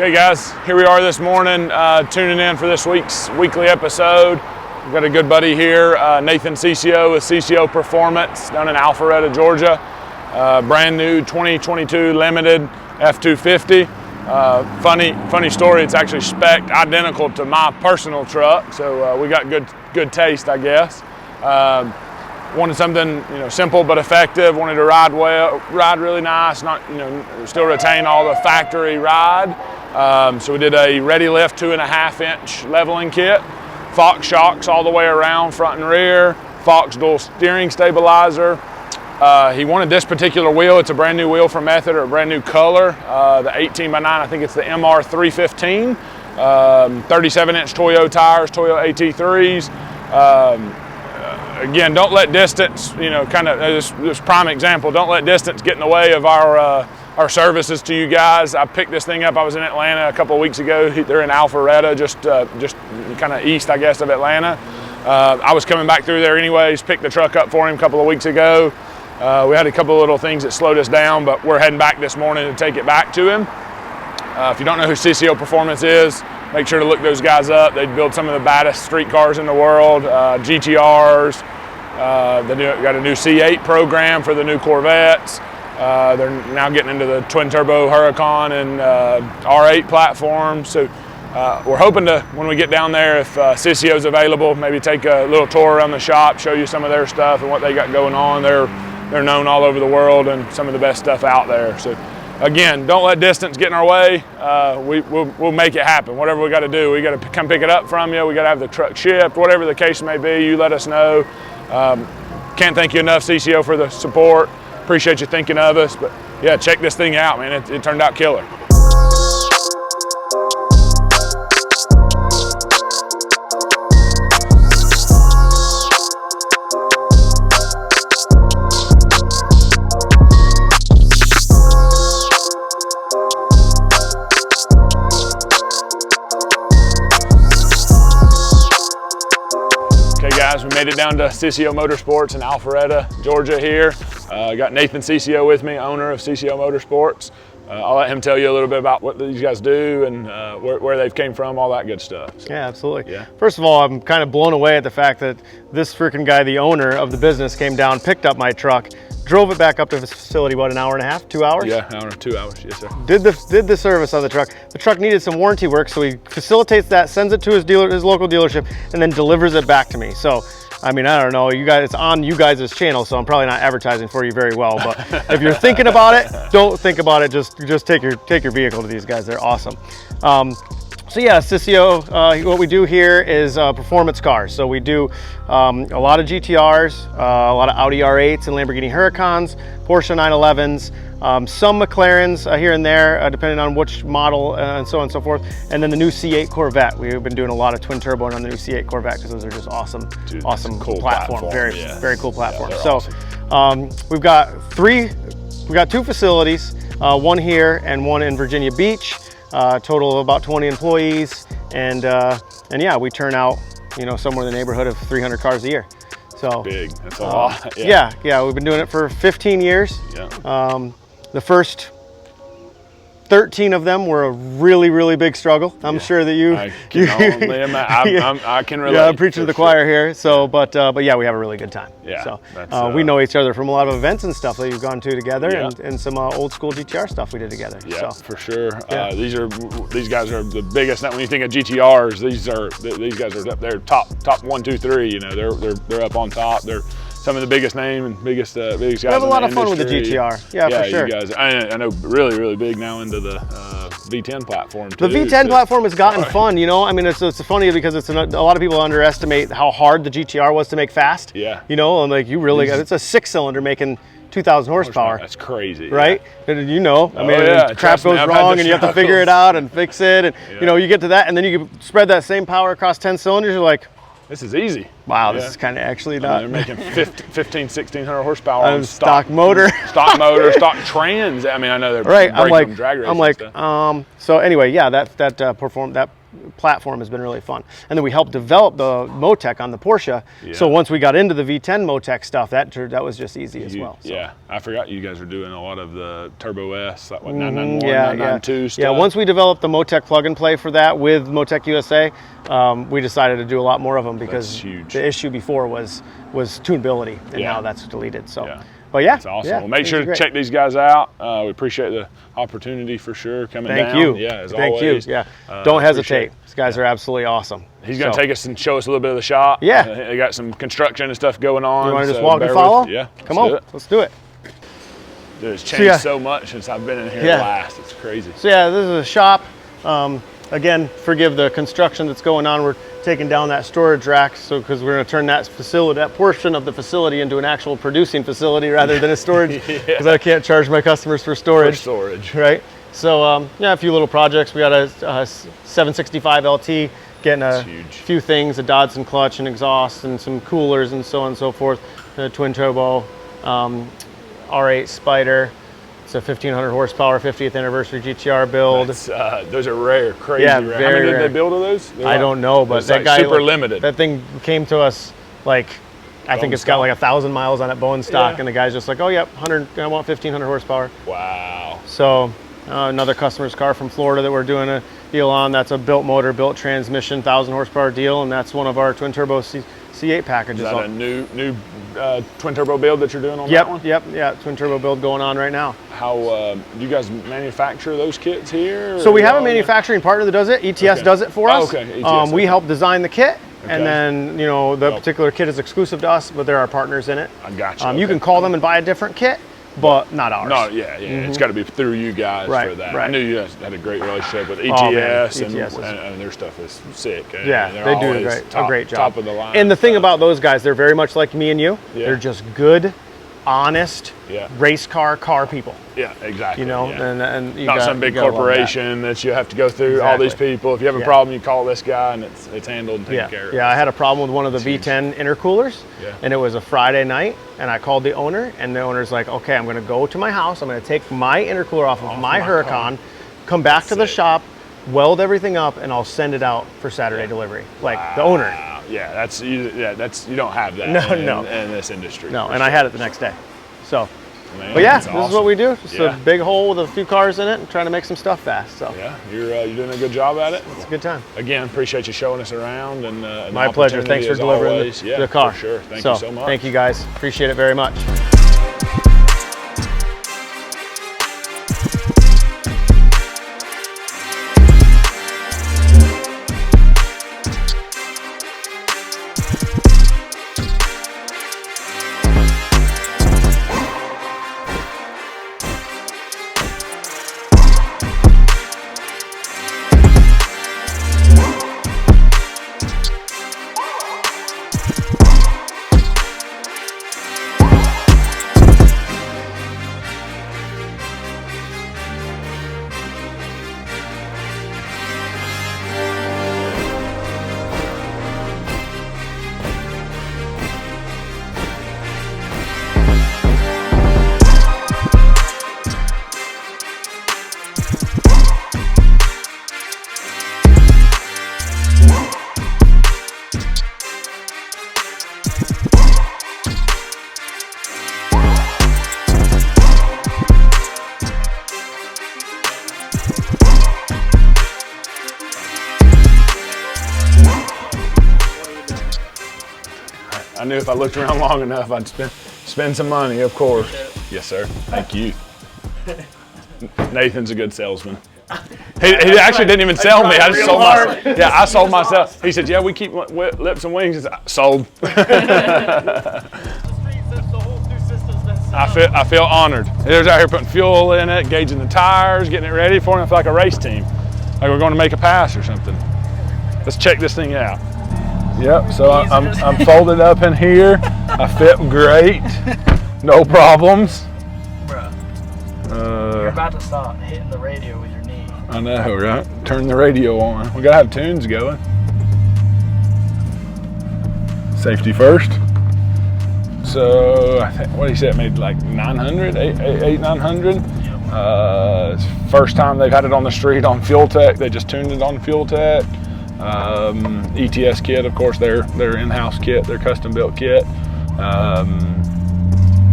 Okay guys, here we are this morning tuning in for this week's weekly episode. We've got a good buddy here, Nathan Cicio with Cicio Performance down in Alpharetta, Georgia. Brand new 2022 limited F250. Funny story, it's actually spec'd identical to my personal truck, so we got good taste, I guess. Wanted something simple but effective. Wanted to ride well, ride really nice, not still retain all the factory ride. So we did a ready lift 2.5-inch leveling kit, Fox shocks all the way around, front and rear, Fox dual steering stabilizer. He wanted this particular wheel. It's a brand new wheel from Method, or a brand new color. The 18x9, I think it's the MR315. 37-inch Toyo tires, Toyo AT3s. Again, don't let distance, kind of this prime example, don't let distance get in the way of our services to you guys. I picked this thing up. I was in Atlanta a couple of weeks ago. They're in Alpharetta, just kind of east, I guess, of Atlanta. I was coming back through there anyways, picked the truck up for him a couple of weeks ago. We had a couple of little things that slowed us down, but we're heading back this morning to take it back to him. If you don't know who Cicio Performance is, make sure to look those guys up. They build some of the baddest street cars in the world, GTRs. They got a new C8 program for the new Corvettes. They're now getting into the twin turbo Huracan and R8 platforms. So we're hoping to, when we get down there, if Cicio's available, maybe take a little tour around the shop, show you some of their stuff and what they got going on. They're known all over the world and some of the best stuff out there. So again, don't let distance get in our way. We'll make it happen. Whatever we got to do, we got to come pick it up from you. We got to have the truck shipped, whatever the case may be. You let us know. Can't thank you enough, Cicio, for the support. Appreciate you thinking of us. But yeah, check this thing out, man. It turned out killer. Guys, we made it down to Cicio Motorsports in Alpharetta, Georgia here. Got Nathan Cicio with me, owner of Cicio Motorsports. I'll let him tell you a little bit about what these guys do and where they've came from, all that good stuff. So, yeah, absolutely. Yeah. First of all, I'm kind of blown away at the fact that this freaking guy, the owner of the business, came down, picked up my truck, drove it back up to his facility, what, an hour and a half, 2 hours? Yeah, an hour, 2 hours, yes sir. Did the service on the truck. The truck needed some warranty work, so he facilitates that, sends it to his local dealership, and then delivers it back to me. So, I mean, I don't know, you guys, it's on you guys' channel, so I'm probably not advertising for you very well, but if you're thinking about it, don't think about it, just take your vehicle to these guys. They're awesome. So yeah, Cicio, what we do here is performance cars. So we do a lot of GTRs, a lot of Audi R8s and Lamborghini Huracans, Porsche 911s, some McLarens here and there, depending on which model and so on and so forth. And then the new C8 Corvette. We've been doing a lot of twin turbo on the new C8 Corvette because those are just awesome, awesome cool platform. Very cool platform. Yeah, so awesome. we've got two facilities, one here and one in Virginia Beach. Total of about 20 employees, and yeah, we turn out somewhere in the neighborhood of 300 cars a year. So big. That's a lot. Yeah, we've been doing it for 15 years. Yeah. The first 13 of them were a really big struggle. I'm sure that I can relate. Yeah, I'm preaching to the choir here. So, but yeah, we have a really good time. Yeah. So we know each other from a lot of events and stuff that you've gone to together, and some old school GTR stuff we did together. Yeah, so, for sure. Yeah. These guys are the biggest. When you think of GTRs, these guys are up there, top 1, 2, 3. They're up on top. They're some of the biggest name and biggest guys. We have a lot of fun with the GTR. Yeah, for sure. You guys, I know, really big now into the V10 platform too. The V10 platform has gotten fun. I mean, it's funny because a lot of people underestimate how hard the GTR was to make fast. Yeah. And like it's a 6-cylinder making 2,000 horsepower. That's crazy. Right? Yeah. And crap goes wrong and you have to figure it out and fix it. And you get to that and then you can spread that same power across 10 cylinders. You're like, this is easy. Wow, this is kind of actually not. They're making 1,600 horsepower on stock motor. Stock motor, stock trans. I mean, I know they're right. breaking them drag racing. So anyway, yeah, that platform has been really fun. And then we helped develop the Motec on the Porsche. Yeah. So once we got into the V10 Motec stuff, that was just easy as well. So. Yeah, I forgot you guys were doing a lot of the Turbo S, like what, 991, 992 stuff. Yeah, once we developed the Motec plug and play for that with Motec USA, we decided to do a lot more of them because the issue before was tunability, and now that's deleted. So. Yeah. But yeah, that's awesome. Well, make sure to check these guys out. We appreciate the opportunity for sure coming down. Thank you. Yeah, as Thank always. you. Yeah, don't hesitate. These guys are absolutely awesome. He's going to take us and show us a little bit of the shop. Yeah. They got some construction and stuff going on. You want to just walk and follow? Yeah. Come on, let's do it. Dude, it's changed so much since I've been in here last. It's crazy. So yeah, this is a shop. Again, forgive the construction that's going on. We're taking down that storage rack, because we're going to turn that portion of the facility into an actual producing facility rather than a storage, because I can't charge my customers for storage. Right? So yeah, a few little projects. We got a 765 LT, getting a few things, a Dodson clutch and exhaust and some coolers and so on and so forth. A twin turbo, R8 Spider. It's a 1,500 horsepower 50th anniversary GTR build. Those are rare, crazy rare. How many did they build of those? I don't know, but that guy super limited. That thing came to us like, I think it's got like 1,000 miles on it, bone stock, and the guy's just like, oh yep, 100. I want 1,500 horsepower. Wow. So another customer's car from Florida that we're doing a deal on. That's a built motor, built transmission, 1,000 horsepower deal, and that's one of our twin turbo C8 packages. Is that a new twin turbo build that you're doing on that one? Yep, twin turbo build going on right now. How do you guys manufacture those kits here? So we have a manufacturing partner that does it. ETS does it for us. ETS, we help design the kit, and then the particular kit is exclusive to us, but there are partners in it. I got you. You can call them and buy a different kit, but not ours. No, it's got to be through you guys for that. I knew you guys had a great relationship with ETS, and their stuff is sick. Yeah, they do a great job. Top of the line. And the thing about those guys, they're very much like me and you. Yeah. They're just good, honest race car people. Yeah, exactly. And you not some big corporation that you have to go through all these people. If you have a problem, you call this guy, and it's handled and taken care of. Yeah, I had a problem with one of the V10 intercoolers, and it was a Friday night, and I called the owner, and the owner's like, okay, I'm going to go to my house, I'm going to take my intercooler off of my Huracan, come back to the shop, weld everything up, and I'll send it out for Saturday delivery. Like the owner. Yeah, that's you don't have that in this industry. No, and I had it the next day. So, but yeah, this is what we do. Just a big hole with a few cars in it and trying to make some stuff fast. So yeah, you're doing a good job at it. It's a good time. Again, appreciate you showing us around and my pleasure. Thanks for delivering the car. For sure. Thank you so much. Thank you guys. Appreciate it very much. I knew if I looked around long enough, I'd spend some money, of course. Yes, sir. Thank you. Nathan's a good salesman. He actually didn't even sell me. I just sold myself. Yeah, I sold myself. He said, yeah, we keep lips and wings. Sold. I feel honored. He was out here putting fuel in it, gauging the tires, getting it ready for him. I feel like a race team. Like we're going to make a pass or something. Let's check this thing out. Yep, so I'm folded up in here. I fit great. No problems. You're about to start hitting the radio with your knee. I know, right? Turn the radio on. We gotta have tunes going. Safety first. So I think, what he said, made like 900, 900. It's first time they've had it on the street on Fuel Tech. They just tuned it on Fuel Tech. ETS kit, of course, their in-house kit, their custom-built kit. I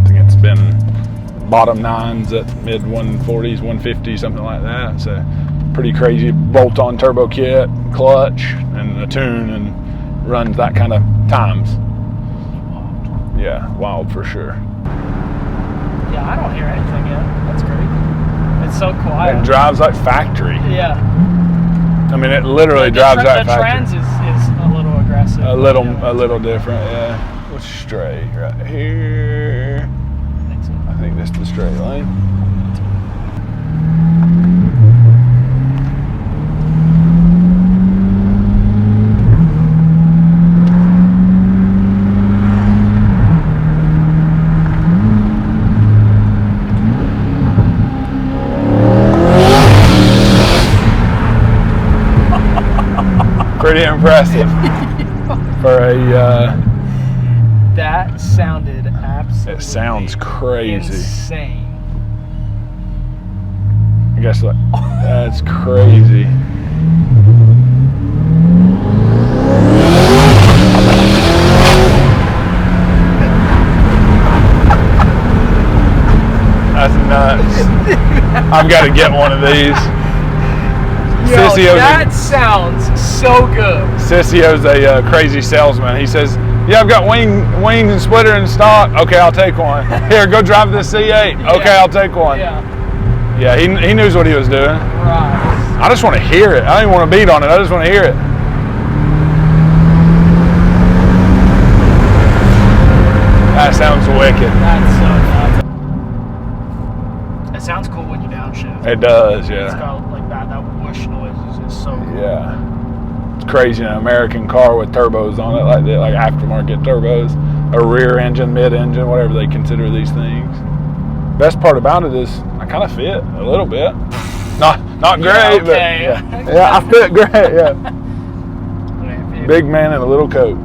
think it's been bottom 9s at mid 140s, 150, something like that. So pretty crazy bolt-on turbo kit, clutch, and a tune, and runs that kind of times. Yeah, wild for sure. Yeah, I don't hear anything yet. That's great. It's so quiet. It drives like factory. Yeah. I mean, it literally drives like factory. The trans is a little aggressive. A little different, yeah. What's straight right here? I think so. I think this is the straight lane. Pretty impressive for a. That sounded absolutely. It sounds crazy. Insane. I guess like that's crazy. That's nuts. I've got to get one of these. Yo, that sounds so good. Cicio's a crazy salesman. He says, yeah, I've got wing and splitter in stock. Okay, I'll take one. Here, go drive this C8. Okay, I'll take one. Yeah, he knows what he was doing. Right. I just want to hear it. I don't even want to beat on it. I just want to hear it. That sounds wicked. That's so nuts. It sounds cool when you downshift. It does, yeah. It's got like that whoosh noise is so cool. Yeah. It's crazy, an American car with turbos on it like that, like aftermarket turbos, a rear engine, mid engine, whatever they consider these things. Best part about it is I kind of fit a little bit. Not great, but yeah, I fit great, yeah. Big man in a little coat.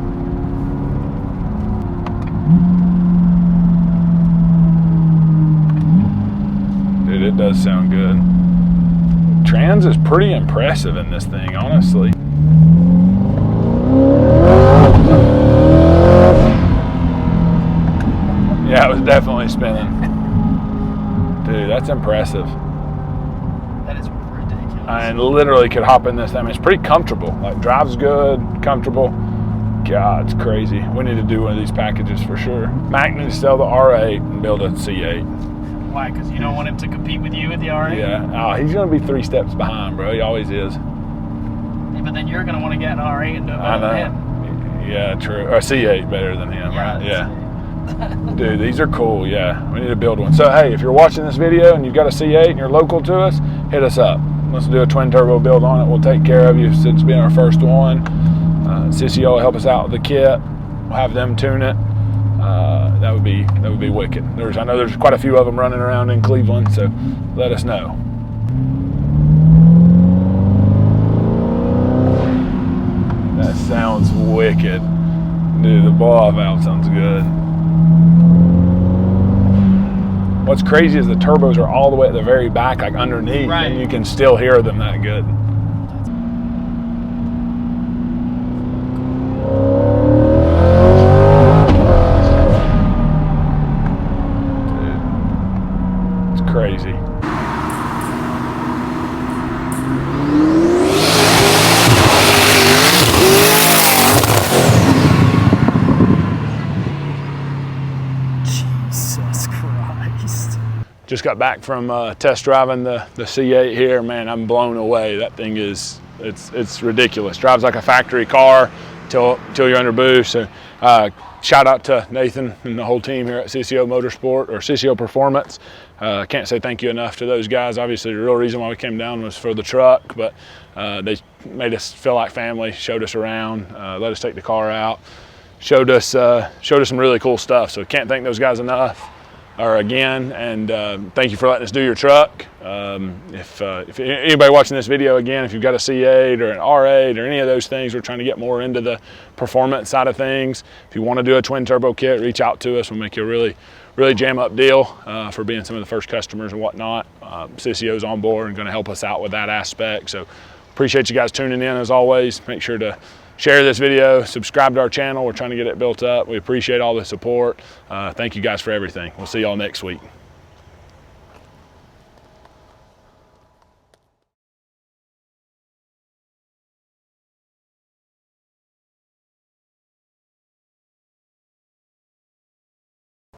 Dude, it does sound good. Trans is pretty impressive in this thing, honestly. Yeah, it was definitely spinning. Dude, that's impressive. That is ridiculous. I literally could hop in this thing. I mean, it's pretty comfortable. Like, drives good, comfortable. God, it's crazy. We need to do one of these packages for sure. Mac needs to sell the R8 and build a C8. Why? Because you don't want him to compete with you with the R8? Yeah. Oh, he's going to be 3 steps behind, bro. He always is. Yeah, but then you're going to want to get an R8 and do it better than him. Yeah, true. Or C8 better than him, right? Yeah. Dude, these are cool, yeah. We need to build one. So, hey, if you're watching this video and you've got a C8 and you're local to us, hit us up. Let's do a twin turbo build on it. We'll take care of you since it's been our first one. Cicio will help us out with the kit. We'll have them tune it. That would be wicked. I know there's quite a few of them running around in Cleveland, so let us know. That sounds wicked. Dude, the blow-off valve sounds good. What's crazy is the turbos are all the way at the very back, like underneath, right, and you can still hear them that good. Dude, it's crazy. Just got back from test driving the C8 here. Man, I'm blown away. That thing is, it's ridiculous. Drives like a factory car till you're under boost. So shout out to Nathan and the whole team here at Cicio Motorsport or Cicio Performance. Can't say thank you enough to those guys. Obviously, the real reason why we came down was for the truck, but they made us feel like family, showed us around, let us take the car out, showed us some really cool stuff. So can't thank those guys enough. Or again, and thank you for letting us do your truck. If anybody watching this video, again, if you've got a C8 or an R8 or any of those things, we're trying to get more into the performance side of things. If you want to do a twin turbo kit, reach out to us. We'll make you a really jam up deal for being some of the first customers and whatnot. Cicio's on board and going to help us out with that aspect. So Appreciate you guys tuning in as always. Make sure to share this video, subscribe to our channel. We're trying to get it built up. We appreciate all the support. Thank you guys for everything. We'll see y'all next week.